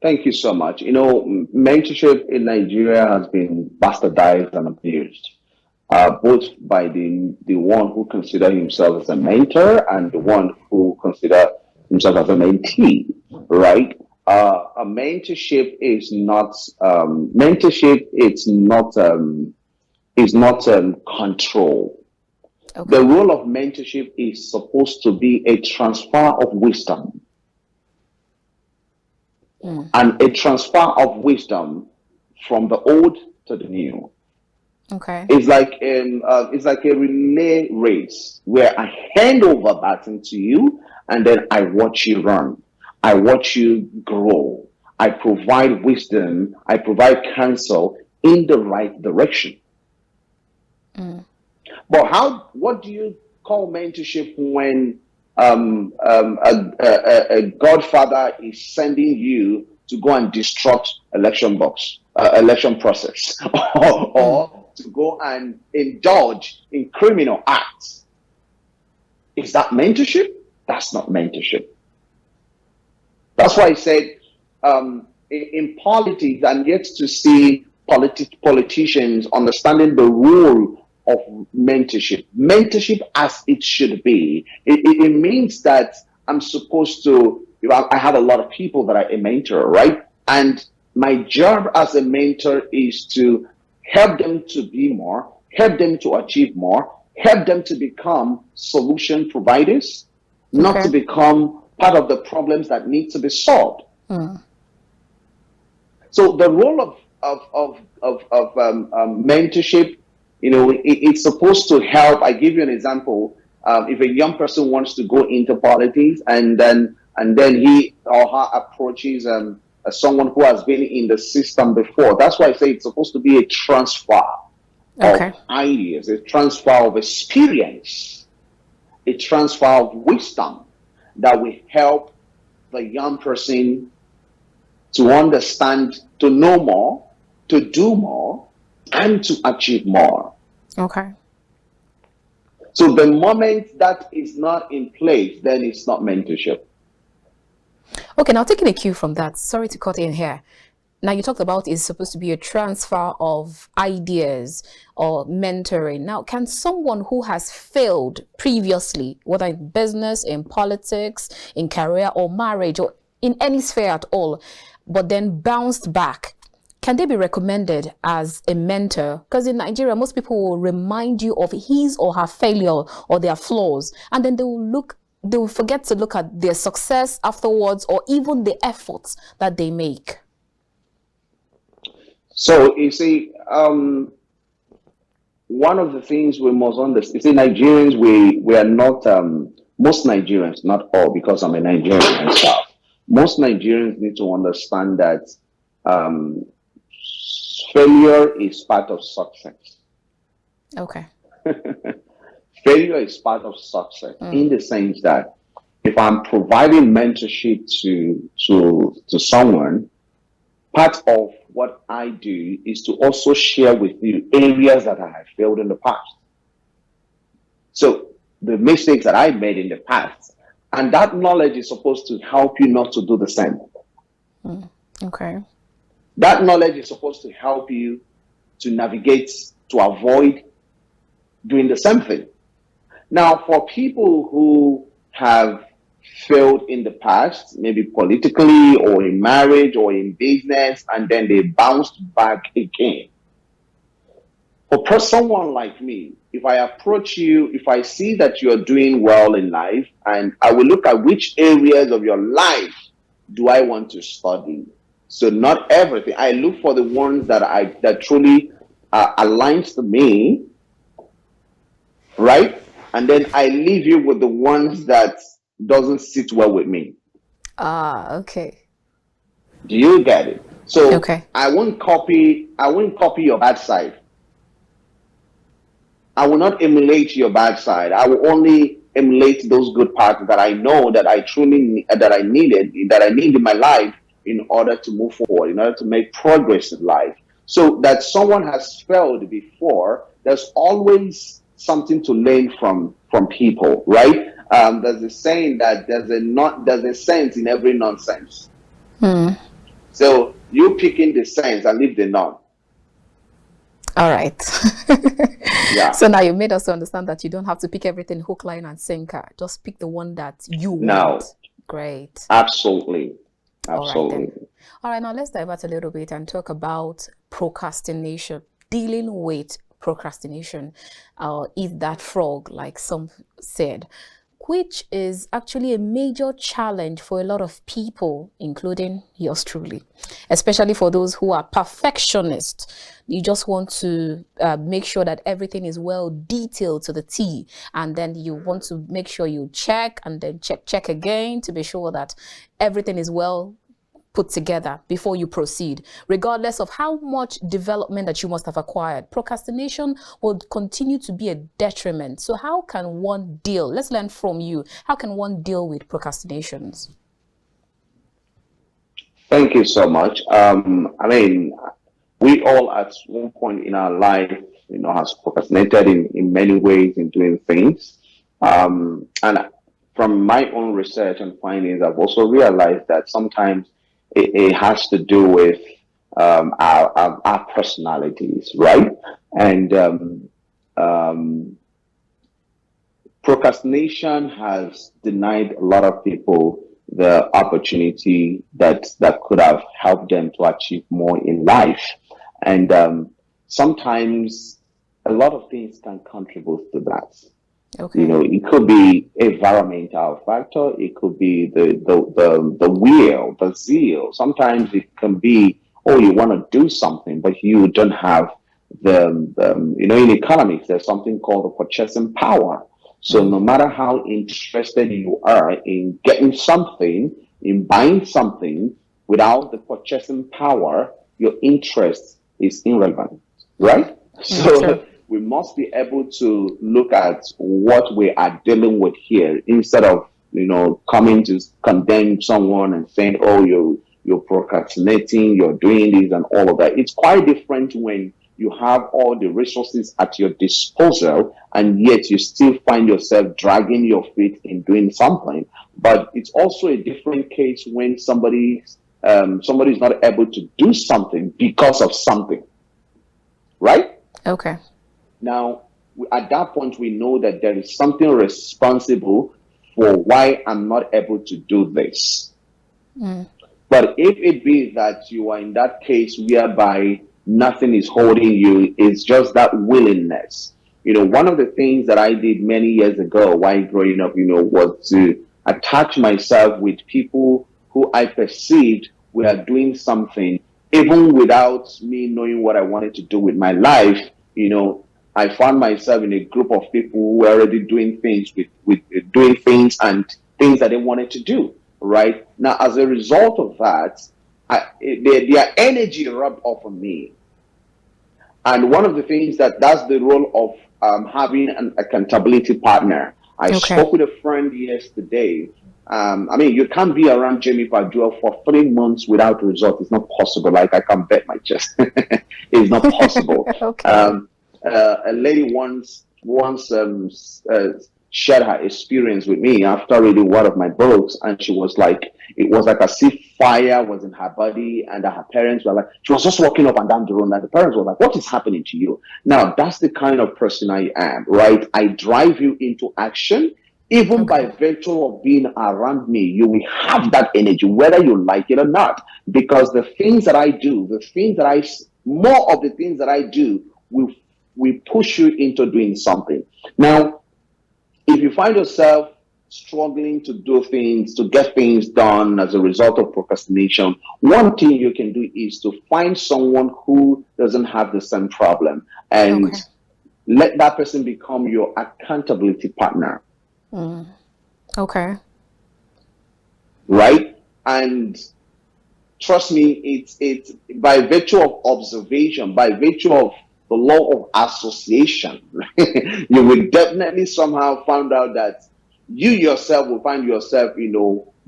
Thank you so much. Mentorship in Nigeria has been bastardized and abused, both by the one who considers himself as a mentor and the one who considers himself as a mentee, right? A mentorship is not control. Okay. The role of mentorship is supposed to be a transfer of wisdom. And a transfer of wisdom from the old to the new. Okay. It's like a relay race where I hand over baton to you and then I watch you run. I watch you grow. I provide wisdom. I provide counsel in the right direction. But what do you call mentorship when a godfather is sending you to go and disrupt election process, or to go and indulge in criminal acts? Is that mentorship? That's not mentorship. That's why I said in politics, I'm yet to see politicians understanding the role of mentorship. Mentorship as it should be. It means that I'm supposed to, I have a lot of people that I mentor, right? And my job as a mentor is to help them to be more, help them to achieve more, help them to become solution providers, not to become part of the problems that need to be solved. So the role of mentorship, it's supposed to help. I give you an example. If a young person wants to go into politics and then he or her approaches someone who has been in the system before, that's why I say it's supposed to be a transfer of ideas, a transfer of experience, a transfer of wisdom that will help the young person to understand, to know more, to do more, and to achieve more. Okay. So the moment that is not in place, then it's not mentorship. Okay, now taking a cue from that, sorry to cut in here. Now you talked about it's supposed to be a transfer of ideas or mentoring. Now, can someone who has failed previously, whether in business, in politics, in career or marriage or in any sphere at all, but then bounced back, can they be recommended as a mentor? Because in Nigeria, most people will remind you of his or her failure or their flaws, and then they will forget to look at their success afterwards or even the efforts that they make. So you see, one of the things we must understand, you see, Nigerians, we are not, most Nigerians, not all, because I'm a Nigerian myself, most Nigerians need to understand that failure is part of success. Okay. Failure is part of success in the sense that if I'm providing mentorship to someone, part of what I do is to also share with you areas that I have failed in the past. So the mistakes that I made in the past, and that knowledge is supposed to help you not to do the same. Okay. That knowledge is supposed to help you to navigate, to avoid doing the same thing. Now, for people who have failed in the past, maybe politically or in marriage or in business, and then they bounced back again. For someone like me, if I approach you, if I see that you're doing well in life, and I will look at which areas of your life do I want to study. So not everything. I look for the ones that truly aligns to me, right? and then I leave you with the ones that doesn't sit well with me. Okay. Do you get it? So Okay. I won't copy your bad side. I will not emulate your bad side. I will only emulate those good parts that I know that I truly that I need in my life in order to move forward, in order to make progress in life. So that someone has failed before, there's always something to learn from people, right? There's a saying that there's a sense in every nonsense. So you pick in the sense and leave the none. All right. Yeah. So now you made us understand that you don't have to pick everything hook, line, and sinker. Just pick the one that you want. No. Great. Absolutely. All right then. All right, now let's divert a little bit and talk about procrastination. Dealing with procrastination, or eat that frog, like some said, which is actually a major challenge for a lot of people, including yours truly, especially for those who are perfectionists. You just want to make sure that everything is well detailed to the T, and then you want to make sure you check and then check again to be sure that everything is well put together before you proceed, regardless of how much development that you must have acquired. Procrastination will continue to be a detriment. So how can one deal? Let's learn from you. How can one deal with procrastinations? Thank you so much. I mean, we all at one point in our life, has procrastinated in many ways in doing things. And from my own research and findings, I've also realized that sometimes it has to do with our personalities, right? And procrastination has denied a lot of people the opportunity that could have helped them to achieve more in life. And sometimes a lot of things can contribute to that. Okay. It could be environmental factor. It could be the will, the zeal. Sometimes it can be, oh, you want to do something, but you don't have in economics, there's something called the purchasing power. So no matter how interested you are in getting something, in buying something, without the purchasing power, your interest is irrelevant, right? So we must be able to look at what we are dealing with here instead of, coming to condemn someone and saying, oh, you're procrastinating, you're doing this and all of that. It's quite different when you have all the resources at your disposal and yet you still find yourself dragging your feet in doing something. But it's also a different case when somebody's not able to do something because of something, right? Okay. Now, at that point, we know that there is something responsible for why I'm not able to do this. But if it be that you are in that case whereby nothing is holding you, it's just that willingness. One of the things that I did many years ago while growing up, was to attach myself with people who I perceived were doing something, even without me knowing what I wanted to do with my life. I found myself in a group of people who were already doing things with doing things and things that they wanted to do. Right now, as a result of that, their energy rubbed off on me. And one of the things that's the role of having an accountability partner. I spoke with a friend yesterday. You can't be around Jamie Pajoel for 3 months without result. It's not possible. Like, I can bet my chest. It's not possible. A lady once shared her experience with me after reading one of my books, and she was like, it was like as if fire was in her body, and her parents were like, she was just walking up and down the road, and the parents were like, what is happening to you? Now, that's the kind of person I am, right? I drive you into action. Even by virtue of being around me, you will have that energy, whether you like it or not, because the things that I do, more of the things that I do will push you into doing something. Now, if you find yourself struggling to do things, to get things done as a result of procrastination, one thing you can do is to find someone who doesn't have the same problem and Let that person become your accountability partner. Okay. Right? And trust me, it's by virtue of observation, by virtue of the law of association, you will definitely somehow find out that you yourself will find yourself,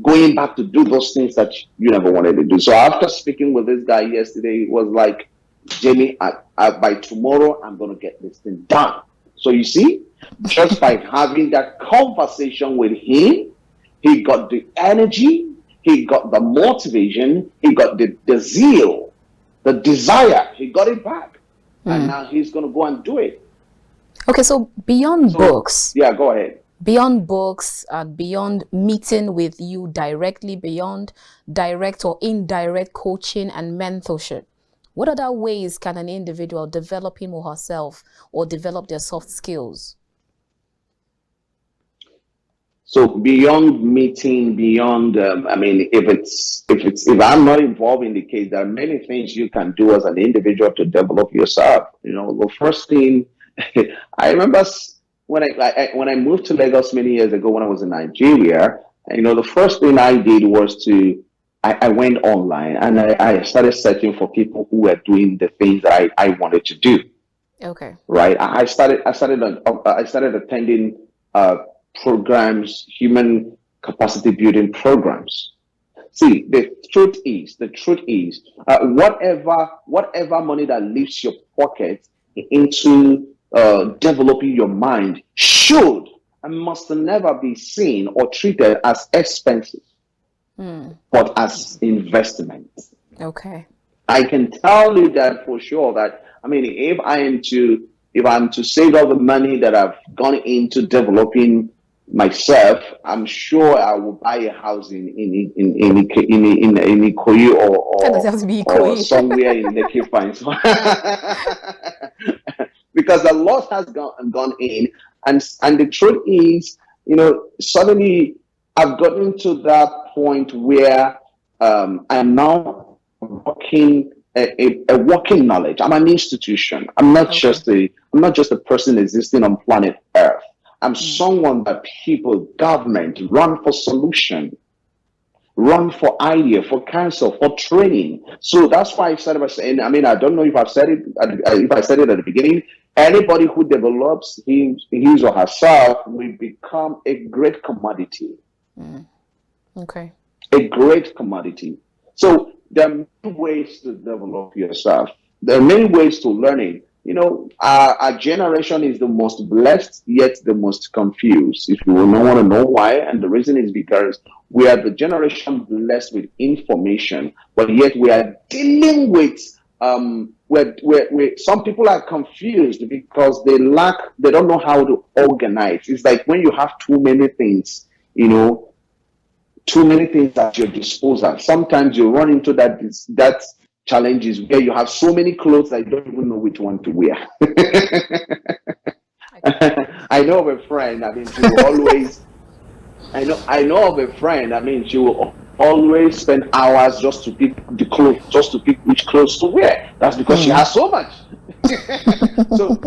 going back to do those things that you never wanted to do. So after speaking with this guy yesterday, it was like, Jamie, by tomorrow, I'm going to get this thing done. So you see, just by having that conversation with him, he got the energy, he got the motivation, he got the zeal, the desire, he got it back. And now he's going to go and do it. Okay, so beyond books. Yeah, go ahead. Beyond books and beyond meeting with you directly, beyond direct or indirect coaching and mentorship, what other ways can an individual develop him or herself or develop their soft skills? So beyond meeting, beyond, if I'm not involved in the case, there are many things you can do as an individual to develop yourself. The first thing, I remember when I moved to Lagos many years ago when I was in Nigeria, the first thing I did was I went online and I started searching for people who were doing the things that I wanted to do. Okay. Right. I started attending programs, human capacity building programs. See, the truth is, whatever money that leaves your pocket into developing your mind should and must never be seen or treated as expenses, but as investments. Okay. I can tell you that for sure that, if I'm to save all the money that I've gone into developing myself, I'm sure I will buy a house in Ikoyi or somewhere in Lekki Pines. Because a lot has gone in, and the truth is, suddenly I've gotten to that point where I'm now working a working knowledge. I'm an institution. I'm not just a person existing on planet Earth. I'm someone that people, government, run for solution, run for idea, for counsel, for training. So that's why I started by saying, I don't know if I said it at the beginning. Anybody who develops his or herself will become a great commodity. Okay. A great commodity. So there are many ways to develop yourself. There are many ways to learning. Our generation is the most blessed, yet the most confused. If you want to know why, and the reason is because we are the generation blessed with information, but yet we are dealing with where some people are confused because they don't know how to organize. It's like when you have too many things, too many things at your disposal. Sometimes you run into that challenges where you have so many clothes that you don't even know which one to wear. I know of a friend, she will always I know of a friend, she will always spend hours just to pick the clothes, just to pick which clothes to wear. That's because she has so much. So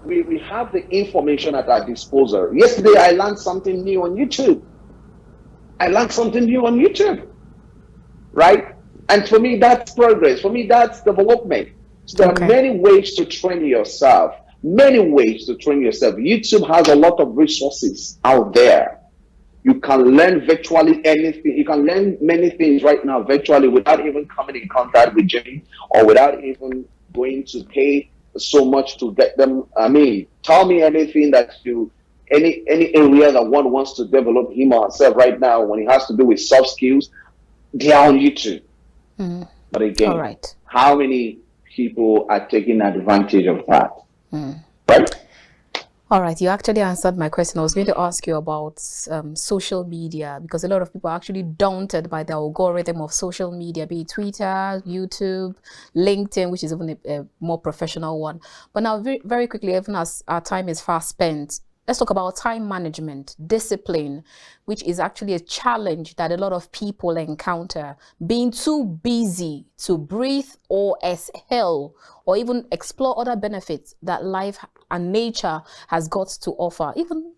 we have the information at our disposal. Yesterday I learned something new on YouTube. Right? And for me, that's progress. For me, that's development. So there are many ways to train yourself. YouTube has a lot of resources out there. You can learn virtually anything. You can learn many things right now virtually without even coming in contact with Jamie or without even going to pay so much to get them. Tell me anything that any area that one wants to develop him or herself right now when it has to do with soft skills, they are on YouTube. But again, how many people are taking advantage of that? Right? All right, you actually answered my question. I was going to ask you about social media, because a lot of people are actually daunted by the algorithm of social media, be it Twitter, YouTube, LinkedIn, which is even a more professional one. But now, very, very quickly, even as our time is fast spent, Let's talk about time management, discipline, which is actually a challenge that a lot of people encounter. Being too busy to breathe or exhale or even explore other benefits that life and nature has got to offer. Even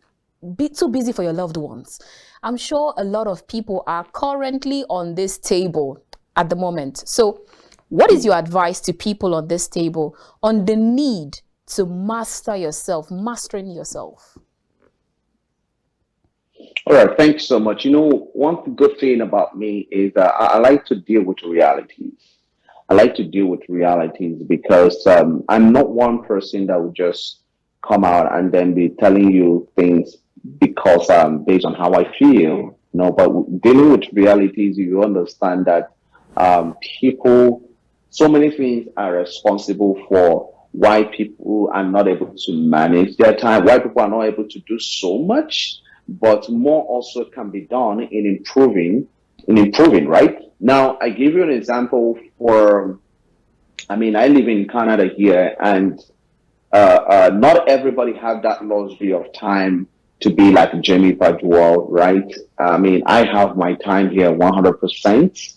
be too busy for your loved ones. I'm sure a lot of people are currently on this table at the moment. So what is your advice to people on this table on the need to master yourself, mastering yourself? All right, thanks so much. You know, one good thing about me is that I like to deal with realities. I like to deal with realities because I'm not one person that would just come out and then be telling you things because based on how I feel. No, but dealing with realities, you understand that people, so many things are responsible for why people are not able to manage their time, why people are not able to do so much, but more also can be done in improving, right? Now, I give you an example for, I mean, I live in Canada here, and not everybody have that luxury of time to be like Jamie Pajoel, right? I mean, I have my time here 100%.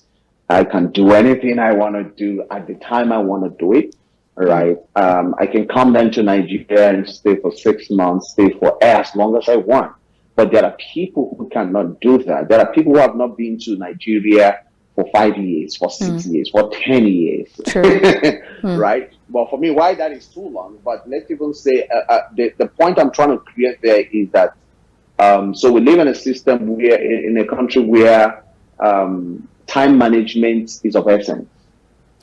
I can do anything I want to do at the time I want to do it, right? I can come down to Nigeria and stay for 6 months, stay for as long as I want. But there are people who cannot do that. There are people who have not been to Nigeria for 5 years, for 6 years, for 10 years, right? But for me, why that is too long? But let's even say the point I'm trying to create there is that so we live in a system where in a country where time management is of essence.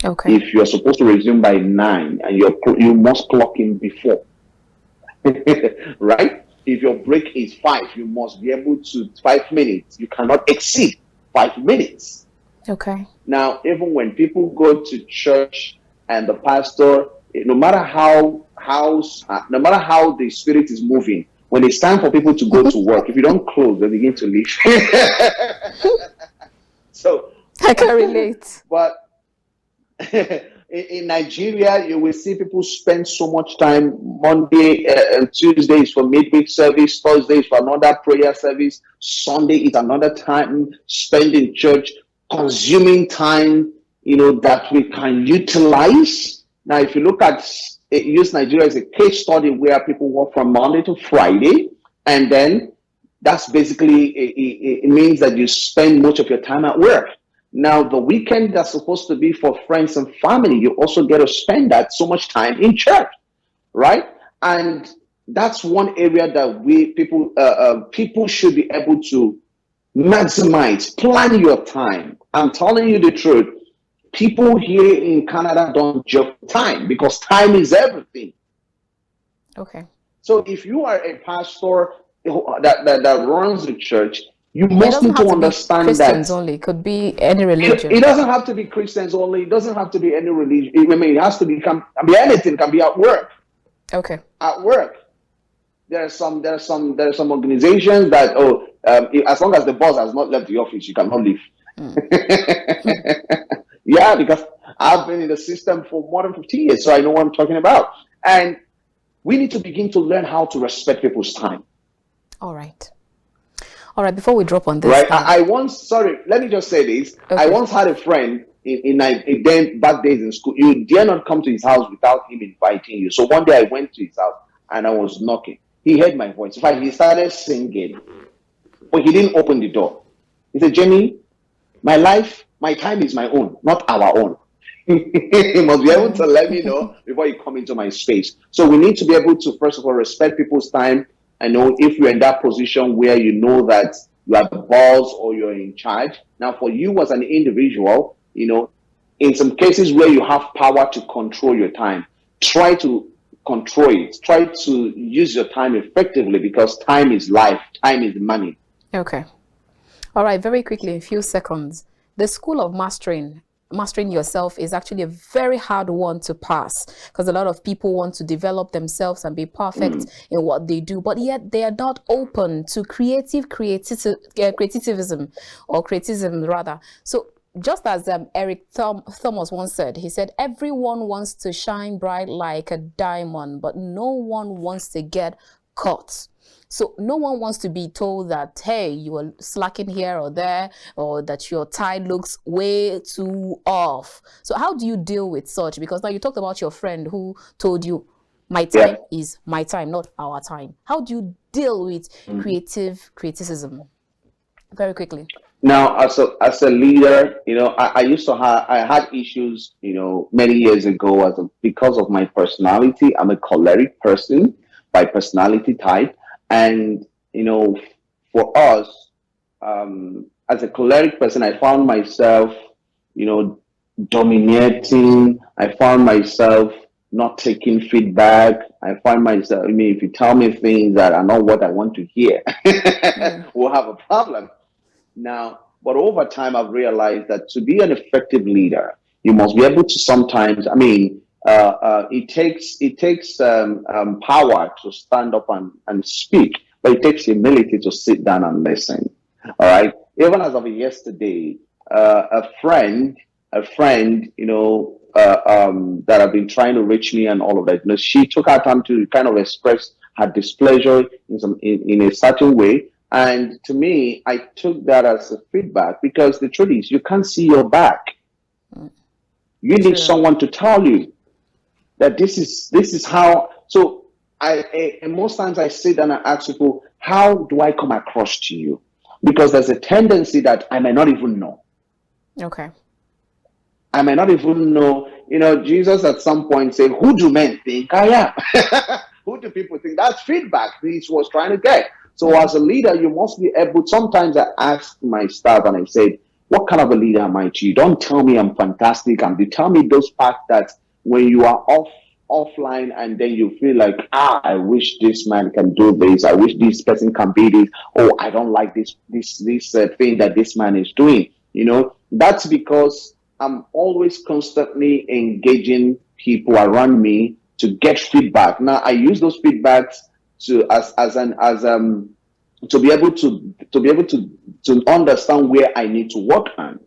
Okay. If you're supposed to resume by 9 and you must clock in before, right? If your break is 5, you must be able to 5 minutes. You cannot exceed 5 minutes. Okay. Now, even when people go to church and the pastor, no matter how the spirit is moving, when it's time for people to go to work, if you don't close, they begin to leave. So I can relate. But in Nigeria, you will see people spend so much time. Monday and Tuesday is for midweek service. Thursday is for another prayer service. Sunday is another time spent in church, consuming time, that we can utilize. Now, if you look at use Nigeria as a case study where people work from Monday to Friday, and then that's basically, it means that you spend much of your time at work. Now, the weekend that's supposed to be for friends and family, you also get to spend that so much time in church, right? And that's one area that people should be able to maximize, plan your time. I'm telling you the truth. People here in Canada don't joke time because time is everything. Okay. So if you are a pastor that runs the church, you must need to understand Christians that only. It could be any religion. It doesn't have to be Christians only. It doesn't have to be any religion. I mean, it has to be anything. Can be at work. Okay. At work, there are some organizations that as long as the boss has not left the office, you cannot leave. Yeah, because I've been in the system for more than 50 years, so I know what I'm talking about. And we need to begin to learn how to respect people's time. All right. All right, before we drop on this. Right. Let me just say this. Okay. I once had a friend in back days in school. You dare not come to his house without him inviting you. So one day I went to his house and I was knocking. He heard my voice. In fact, he started singing, but he didn't open the door. He said, Jamie, my time is my own, not our own. You must be able to let me know before you come into my space. So we need to be able to, first of all, respect people's time. I know if you're in that position where you know that you are the boss or you're in charge. Now, for you as an individual, in some cases where you have power to control your time, try to control it. Try to use your time effectively because time is life. Time is money. Okay. All right. Very quickly, in a few seconds, the school of mastering yourself is actually a very hard one to pass because a lot of people want to develop themselves and be perfect in what they do, but yet they are not open to creatism rather. So just as Eric Thomas once said, he said, everyone wants to shine bright like a diamond, but no one wants to get cut. So no one wants to be told that, hey, you are slacking here or there, or that your tie looks way too off. So how do you deal with such? Because now you talked about your friend who told you, my time is my time, not our time. How do you deal with creative criticism? Very quickly. Now, as a leader, I used to have I had issues, many years ago because of my personality. I'm a choleric person by personality type, and for us, as a choleric person, I found myself, dominating. I found myself not taking feedback. I find myself, if you tell me things that are not what I want to hear, we'll have a problem. Now, but over time, I've realized that to be an effective leader, you must be able to sometimes. It takes power to stand up and speak, but it takes humility to sit down and listen. All right. Even as of yesterday, a friend, that have been trying to reach me and all of that. She took her time to kind of express her displeasure in a certain way. And to me, I took that as a feedback because the truth is, you can't see your back. You need someone to tell you that this is how. So and most times I sit down and ask people, how do I come across to you? Because there's a tendency that I may not even know. Okay. I may not even know. Jesus at some point said, "Who do men think I am?" Who do people think? That's feedback he was trying to get. So as a leader, you must be able. Sometimes I ask my staff and I say, what kind of a leader am I to you? Don't tell me I'm fantastic. And you tell me those parts that when you are offline and then you feel like, I wish this man can do this. I wish this person can be this. Oh, I don't like this thing that this man is doing. That's because I'm always constantly engaging people around me to get feedback. Now I use those feedbacks to to be able to understand where I need to work on.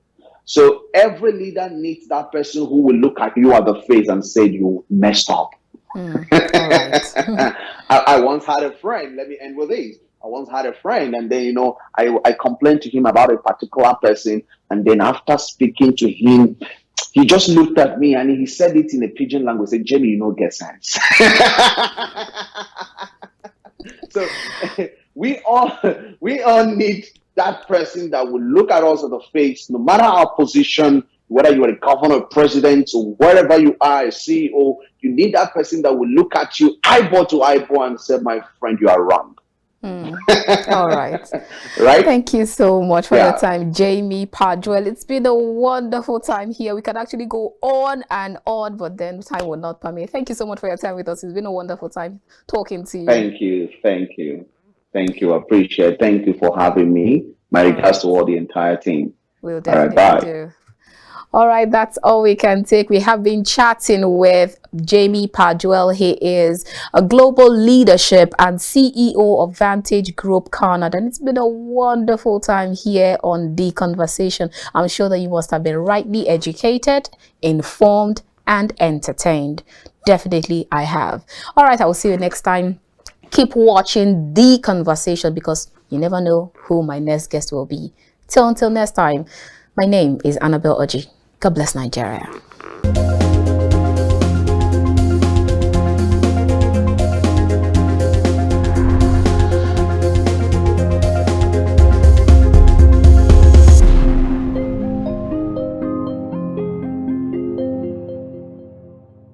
So every leader needs that person who will look at you at the face and say you messed up. All right. I once had a friend. Let me end with this. I once had a friend, and then I complained to him about a particular person, and then after speaking to him, he just looked at me and he said it in a pidgin language. Said, "Jamie, you don't get sense." So we all need that person that will look at us in the face, no matter our position, whether you are a governor, president, or wherever you are, a CEO. You need that person that will look at you eyeball to eyeball and say, "My friend, you are wrong." All right. Right? Thank you so much for your time, Jamie Pajoel. It's been a wonderful time here. We can actually go on and on, but then time will not permit. Thank you so much for your time with us. It's been a wonderful time talking to you. Thank you. I appreciate it. Thank you for having me. My regards to all the entire team. We'll definitely do. All right, that's all we can take. We have been chatting with Jamie Pajoel. He is a global leadership and CEO of Vantage Group Canada. And it's been a wonderful time here on The Conversation. I'm sure that you must have been rightly educated, informed, and entertained. Definitely, I have. All right, I will see you next time. Keep watching The Conversation because you never know who my next guest will be. Until next time, my name is Annabelle Oji. God bless Nigeria.